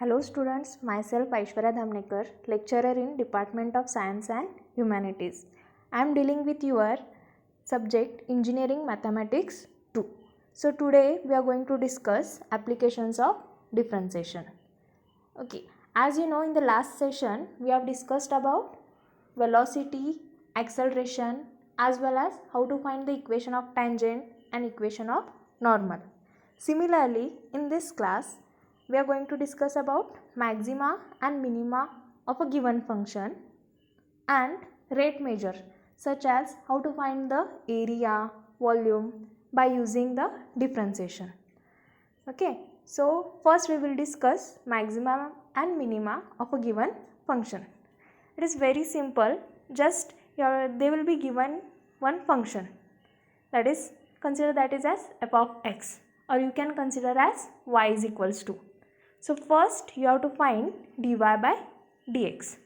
Hello students, myself Aishwarya Dhamnekar, lecturer in Department of Science and Humanities. I am dealing with your subject Engineering Mathematics 2. So today we are going to discuss applications of differentiation. Okay, as you know, in the last session we have discussed about velocity, acceleration, as well as how to find the equation of tangent and equation of normal. Similarly, in this class we are going to discuss about maxima and minima of a given function and rate measure, such as how to find the area, volume by using the differentiation. Okay, so first we will discuss maximum and minima of a given function. It is very simple. Just they will be given one function, that is, consider that is as f of x, or you can consider as y is equals to. So first you have to find dy by dx,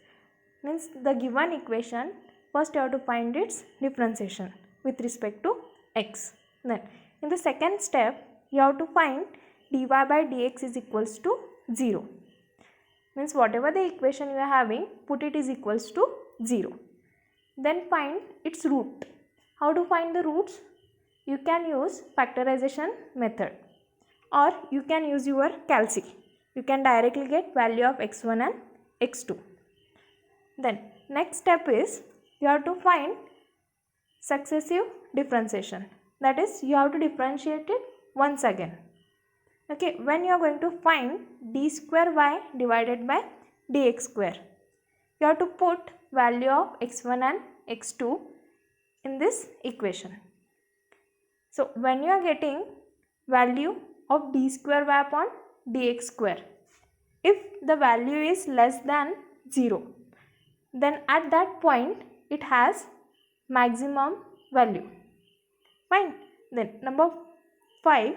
means the given equation. First you have to find its differentiation with respect to x. Then in the second step you have to find dy by dx is equals to 0, means whatever the equation you are having, put it is equals to 0. Then find its root. How to find the roots? You can use factorization method, or you can use your calci. You can directly get value of x1 and x2. Then next step is you have to find successive differentiation. That is, you have to differentiate it once again. Okay, when you are going to find d square y divided by dx square, you have to put value of x1 and x2 in this equation. So when you are getting value of d square y upon dx square, if the value is less than 0, then at that point it has maximum value. Fine. Then number 5,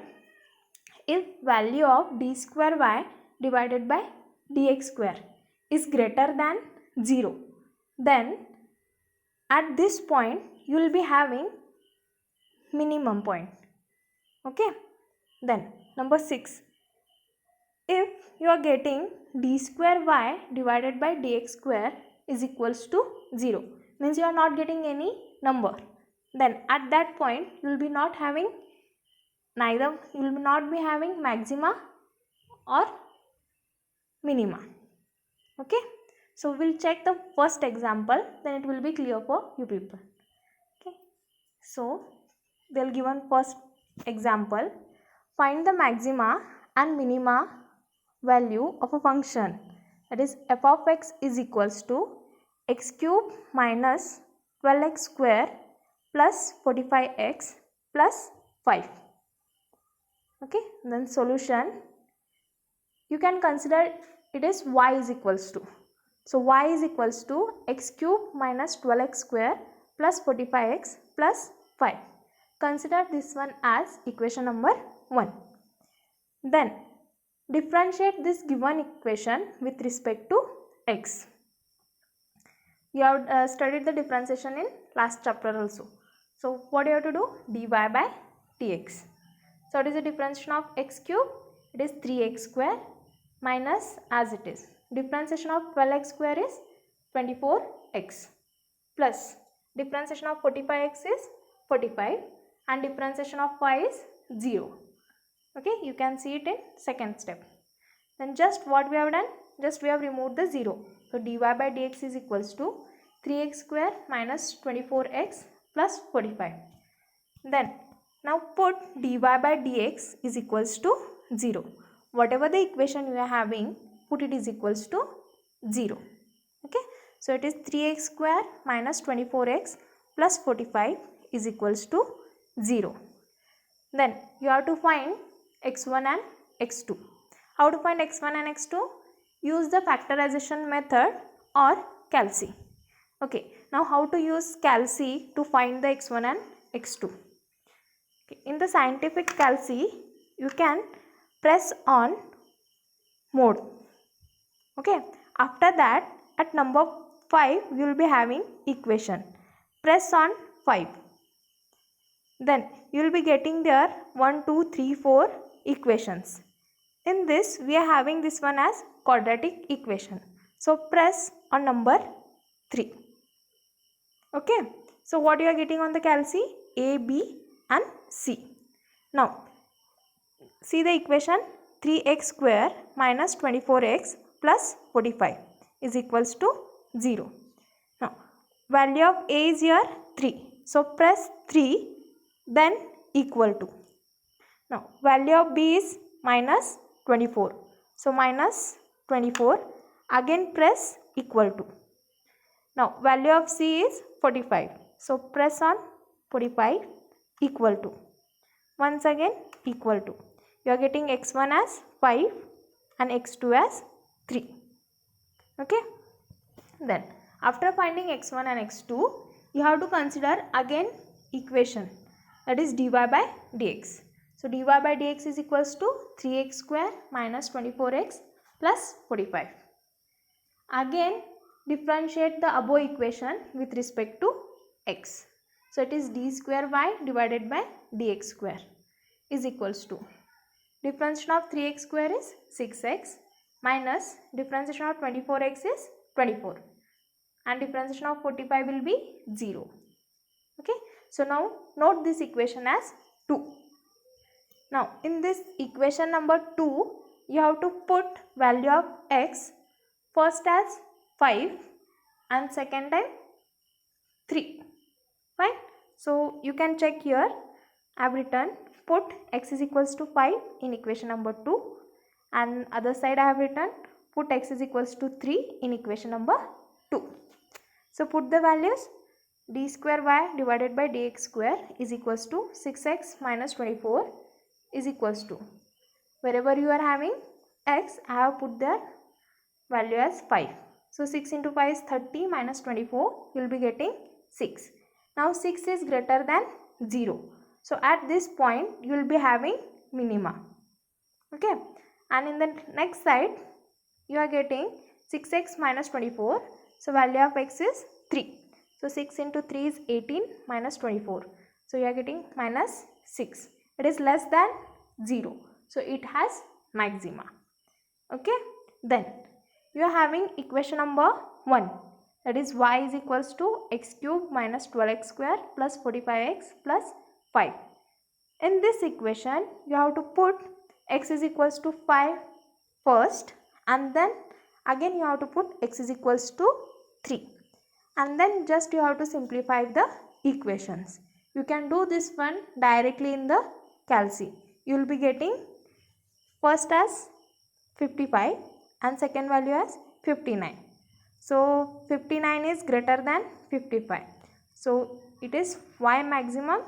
if value of d square y divided by dx square is greater than 0, then at this point you will be having minimum point. Okay. Then number 6, if you are getting d square y divided by dx square is equals to 0, means you are not getting any number, then at that point you will be not having maxima or minima. Okay, so we'll check the first example, then it will be clear for you people. Okay, so they'll give one first example. Find the maxima and minima value of a function, that is f of x is equals to x cube minus 12x square plus 45x plus 5. Okay, then solution, you can consider it is y is equals to. So y is equals to x cube minus 12x square plus 45x plus 5. Consider this one as equation number 1. Then differentiate this given equation with respect to x. You have studied the differentiation in last chapter also. So what you have to do? dy by dx. So what is the differentiation of x cube? It is 3x square minus, as it is, differentiation of 12x square is 24x plus differentiation of 45x is 45 and differentiation of 5 is 0. Okay, you can see it in second step. Then just what we have done, just we have removed the 0. So dy by dx is equals to 3x square minus 24x plus 45. Then now put dy by dx is equals to 0. Whatever the equation you are having, put it is equals to 0. Okay, so it is 3x square minus 24x plus 45 is equals to 0. Then you have to find x1 and x2. How to find x1 and x2? Use the factorization method or calci. Okay, now how to use calci to find the x1 and x2? Okay, in the scientific calci, you can press on mode. Okay, after that at number 5 you will be having equation. Press on 5. Then you will be getting there 1, 2, 3, 4 equations. In this we are having this one as quadratic equation. So press on number 3. Okay. So what you are getting on the calci? A, B and C. Now see the equation. 3x square minus 24x plus 45 is equals to 0. Now value of A is here 3. So press 3 then equal to. Now value of B is minus 24. So minus 24 again press equal to. Now value of C is 45. So press on 45 equal to. Once again equal to. You are getting x1 as 5 and x2 as 3. Okay. Then after finding x1 and x2, you have to consider again equation, that is dy by dx. So dy by dx is equals to 3x square minus 24x plus 45. Again differentiate the above equation with respect to x. So it is d square y divided by dx square is equals to differentiation of 3x square is 6x minus differentiation of 24x is 24 and differentiation of 45 will be 0. Okay. So now note this equation as 2. Now in this equation number 2, you have to put value of x first as 5 and second time 3. Fine. So you can check here. I have written put x is equals to 5 in equation number 2 and other side I have written put x is equals to 3 in equation number 2. So put the values. D square y divided by dx square is equals to 6x minus 24 is equals to, wherever you are having x, I have put their value as 5. So 6 into 5 is 30 minus 24, you will be getting 6. Now 6 is greater than 0. So at this point you will be having minima. Okay. And in the next side you are getting 6x minus 24. So value of x is 3. So 6 into 3 is 18 minus 24. So you are getting minus 6. It is less than 0. So it has maxima. Okay. Then you are having equation number 1. That is y is equals to x cube minus 12x square plus 45x plus 5. In this equation you have to put x is equals to 5 first and then again you have to put x is equals to 3 and then just you have to simplify the equations. You can do this one directly in the calci. You will be getting first as 55 and second value as 59. So 59 is greater than 55. So it is y maximum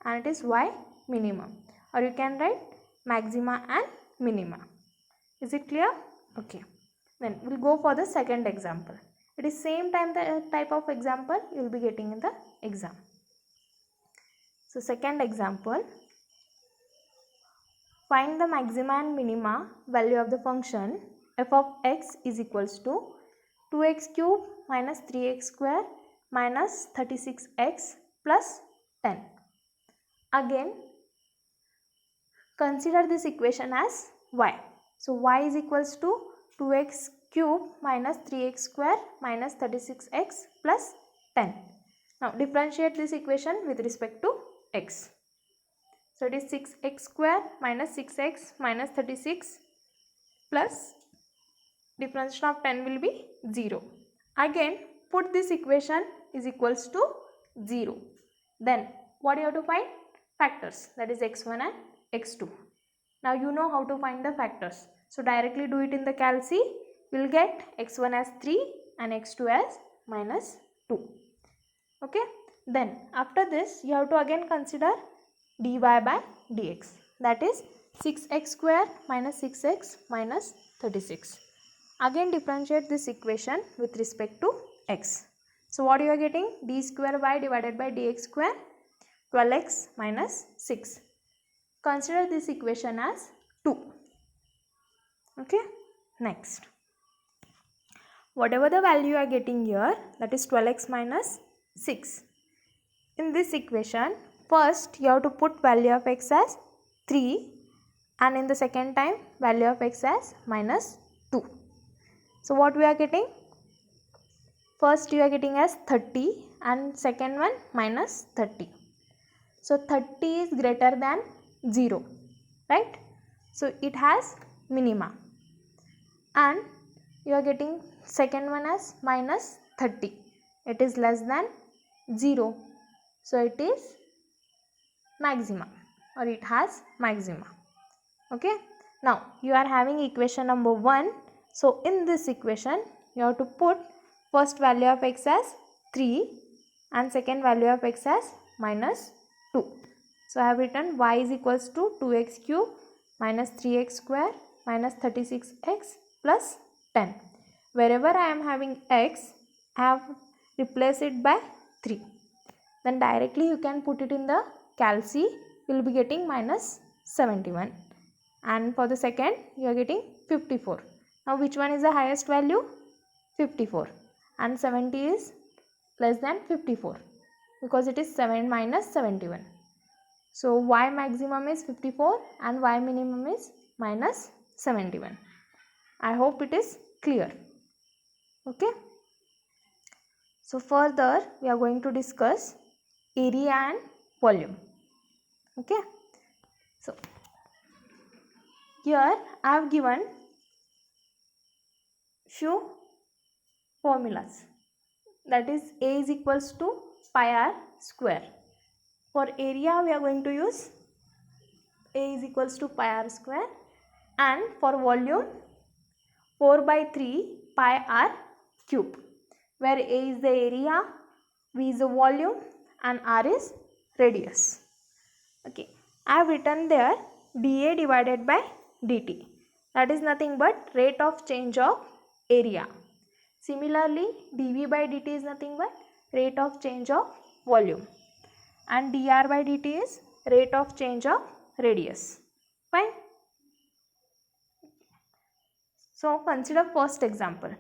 and it is y minimum, or you can write maxima and minima. Is it clear? Okay. Then we will go for the second example. It is same type of example you will be getting in the exam. So second example, find the maxima and minima value of the function f of x is equals to 2x cube minus 3x square minus 36x plus 10. Again consider this equation as y. So y is equals to 2x cube minus 3x square minus 36x plus 10. Now differentiate this equation with respect to x. So it is 6x square minus 6x minus 36 plus differentiation of 10 will be 0. Again put this equation is equals to 0. Then what you have to find? Factors, that is x1 and x2. Now you know how to find the factors. So directly do it in the calci. You will get x1 as 3 and x2 as minus 2. Okay. Then after this you have to again consider dy by dx, that is 6x square minus 6x minus 36. Again differentiate this equation with respect to x. So what you are getting? D square y divided by dx square 12x minus 6. Consider this equation as 2. Okay. Next, whatever the value you are getting here, that is 12x minus 6. In this equation first you have to put value of x as 3 and in the second time value of x as minus 2. So what we are getting? First you are getting as 30 and second one minus 30. So 30 is greater than 0, right? So it has minima, and you are getting second one as minus 30. It is less than 0. So it is maxima, or it has maxima. Okay. Now you are having equation number 1. So in this equation you have to put first value of x as 3 and second value of x as minus 2. So I have written y is equals to 2x cube minus 3x square minus 36x plus 10. Wherever I am having x, I have replaced it by 3. Then directly you can put it in the calc. You will be getting minus 71. And for the second you are getting 54. Now which one is the highest value? 54. And 70 is less than 54 because it is 7 minus 71. So y maximum is 54 and y minimum is minus 71. I hope it is clear. Okay. So further we are going to discuss area and volume. Okay. So here I have given few formulas, that is A is equals to pi r square. For area we are going to use A is equals to pi r square, and for volume 4 by 3 pi r cube, where A is the area, V is the volume and r is radius. Okay, I have written there dA divided by dt, that is nothing but rate of change of area. Similarly, dV by dt is nothing but rate of change of volume, and dr by dt is rate of change of radius. Fine. So consider first example.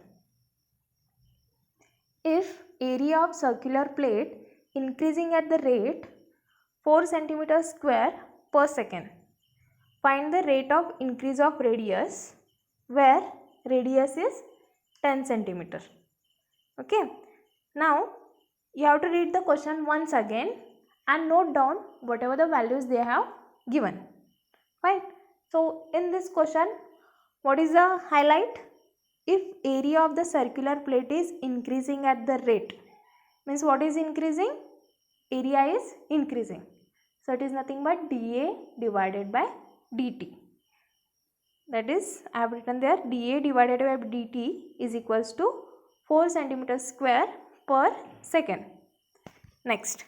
If area of circular plate increasing at the rate 4 cm square per second, find the rate of increase of radius where radius is 10 cm. Okay. Now you have to read the question once again and note down whatever the values they have given. Fine. So in this question, what is the highlight? If area of the circular plate is increasing at the rate, means what is increasing? Area is increasing. So it is nothing but dA divided by dt. That is, I have written there dA divided by dt is equals to 4 cm square per second. Next,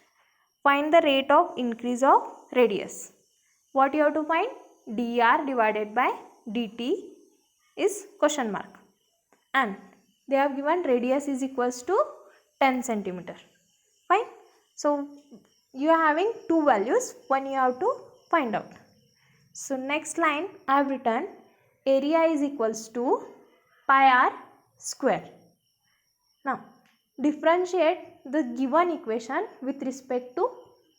find the rate of increase of radius. What you have to find? dr divided by dt is question mark, and they have given radius is equals to 10 cm. Fine. So you are having two values, one you have to find out. So next line I have written area is equals to pi r square. Now differentiate the given equation with respect to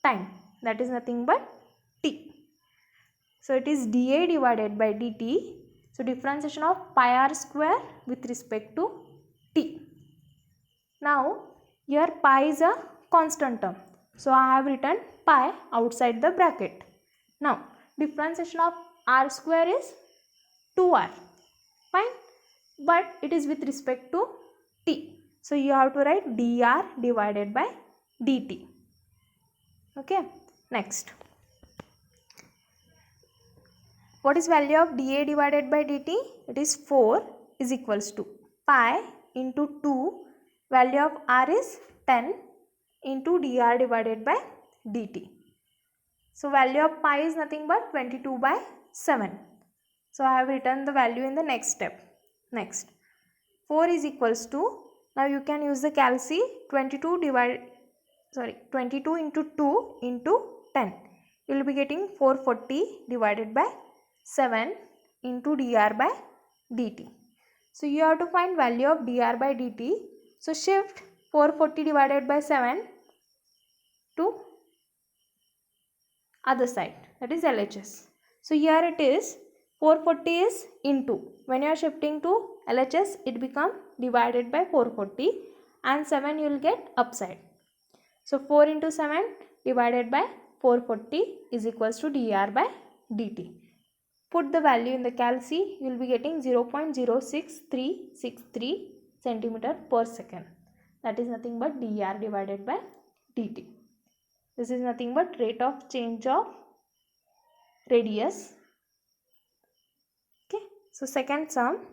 time, that is nothing but t. So it is dA divided by dt. So differentiation of pi r square with respect to t. Now here pi is a constant term, so I have written pi outside the bracket. Now differentiation of r square is 2r. Fine, but it is with respect to t. So you have to write dr divided by dt. Okay. Next, what is value of dA divided by dt? It is 4 is equals to pi into 2, value of r is 10 into dr divided by dt. So value of pi is nothing but 22 by 7. So I have written the value in the next step. Next, 4 is equals to, now you can use the calc, 22 into 2 into 10. You will be getting 440 divided by 7 into dr by dt. So you have to find value of dr by dt. So shift 440 divided by 7 to other side, that is LHS. So here it is 440 is into, when you are shifting to LHS it become divided by 440 and 7 you will get upside. So 4 into 7 divided by 440 is equals to dr by dt. Put the value in the calc, you will be getting 0.06363 centimeter per second. That is nothing but dr divided by dt. This is nothing but rate of change of radius. Okay, so second sum,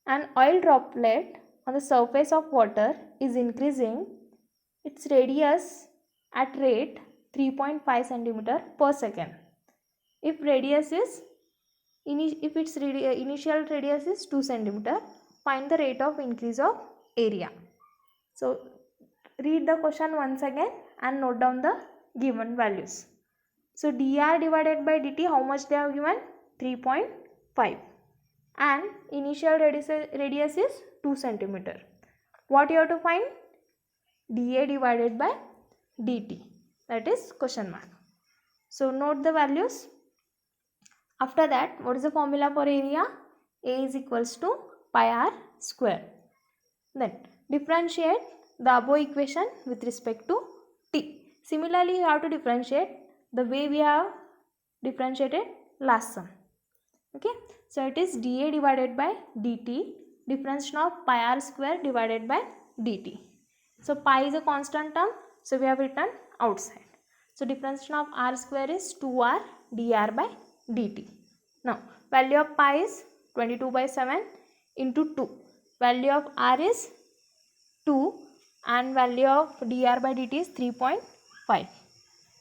an oil droplet on the surface of water is increasing its radius at rate 3.5 centimeter per second. If radius is initial radius is 2 centimeter, find the rate of increase of area. So read the question once again and note down the given values. So dr divided by dt, how much they have given? 3.5 and initial radius is 2 centimeter. What you have to find? dA divided by dt, that is question mark. So note the values. After that, what is the formula for area? A is equals to pi r square. Then differentiate the above equation with respect to t. Similarly, you have to differentiate the way we have differentiated last sum. Okay, so it is dA divided by dt, differentiation of pi r square divided by dt. So pi is a constant term, so we have written outside. So differentiation of r square is 2r dr by dt. Now value of pi is 22 by 7 into 2. Value of r is 2 and value of dr by dt is 3.5.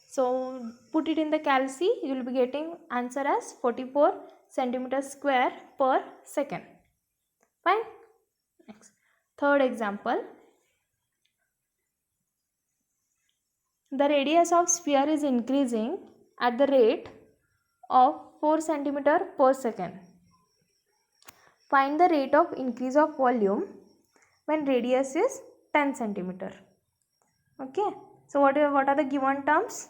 So put it in the calc, you will be getting answer as 44 centimeter square per second. Fine. Next, third example. The radius of sphere is increasing at the rate of 4 centimeter per second. Find the rate of increase of volume when radius is 10 centimeter. Okay. So what are the given terms?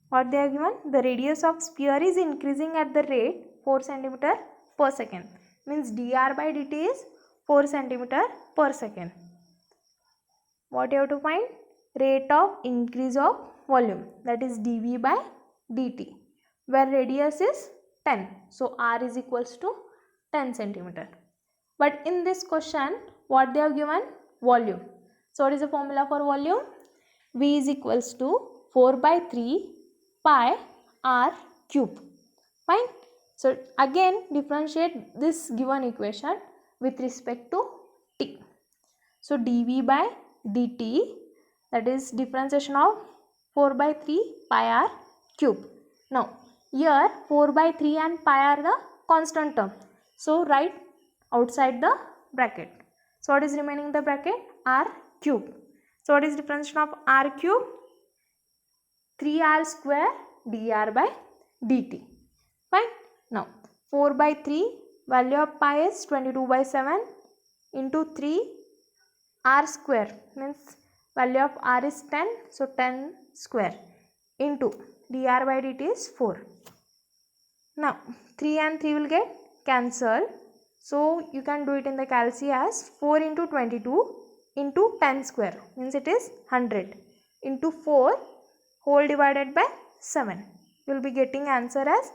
What they are given? The radius of sphere is increasing at the rate 4 centimeter per second. Means dr by dt is 4 centimeter per second. What you have to find? Rate of increase of volume, that is dV by dt, where radius is 10. So r is equals to 10 centimeter. But in this question, what they have given? Volume. So what is the formula for volume? V is equals to 4 by 3 pi r cube. Fine. So again differentiate this given equation with respect to t. So dV by dt, that is differentiation of 4 by 3 pi r cube. Now here 4 by 3 and pi are the constant term. So write outside the bracket. So what is remaining in the bracket? R cube. So what is differentiation of r cube? 3r square dr by dt. Fine. Now 4 by 3, value of pi is 22 by 7 into 3 r square, means value of r is 10, so 10 square into dr by dt is 4. Now 3 and 3 will get cancelled, so you can do it in the calc as 4 into 22 into 10 square, means it is 100 into 4 whole divided by 7. You will be getting answer as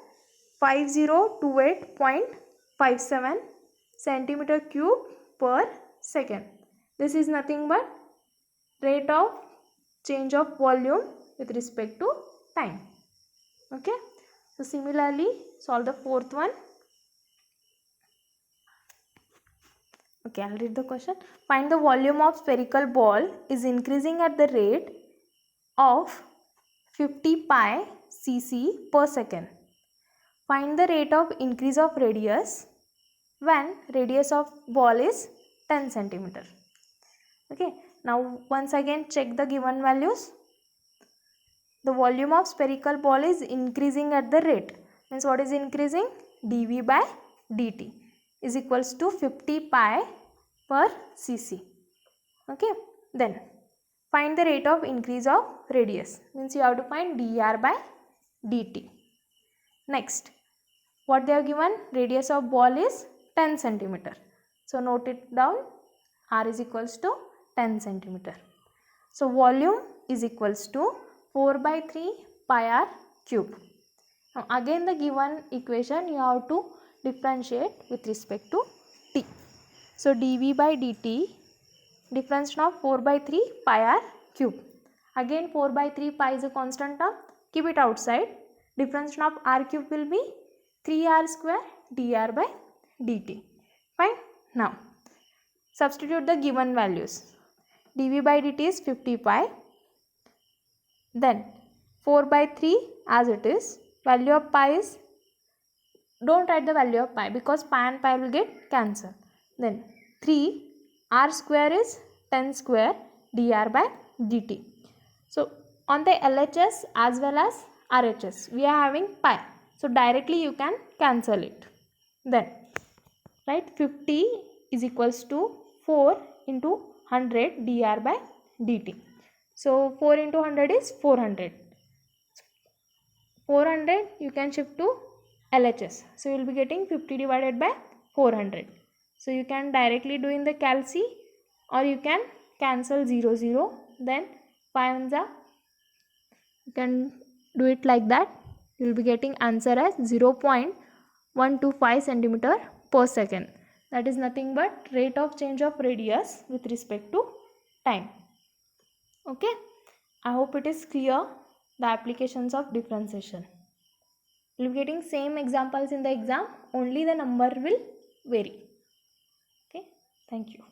5028.57 centimeter cube per second. This is nothing but rate of change of volume with respect to time. Okay. So similarly solve the fourth one. Okay, I'll read the question. Find the volume of spherical ball is increasing at the rate of 50 pi cc per second. Find the rate of increase of radius when radius of ball is 10 centimeter. Okay, now once again check the given values. The volume of spherical ball is increasing at the rate, means what is increasing? dV by dt is equals to 50 pi per cc. Okay, then find the rate of increase of radius, means you have to find dr by dt. Next, what they have given, radius of ball is 10 centimeter. So note it down, r is equals to 10 centimeter. So volume is equals to 4 by 3 pi r cube. Now again the given equation you have to differentiate with respect to t. So dv by dt, differentiation of 4 by 3 pi r cube. Again 4 by 3 pi is a constant term, keep it outside. Differentiation of r cube will be 3r square dr by dt. Fine. Now substitute the given values. dv by dt is 50 pi. Then 4 by 3 as it is. Value of pi is, don't write the value of pi because pi and pi will get cancelled. Then 3 r square is 10 square dr by dt. So on the LHS as well as RHS we are having pi. So directly you can cancel it. Then write 50 is equals to 4 into 100 dr by dt. So 4 into 100 is 400. 400 you can shift to LHS. So you will be getting 50 divided by 400. So you can directly do in the calc or you can cancel 0 0. Then pi ones are, you can do it like that. You will be getting answer as 0.125 centimeter per second. That is nothing but rate of change of radius with respect to time. Okay. I hope it is clear the applications of differentiation. You will be getting same examples in the exam, only the number will vary. Okay. Thank you.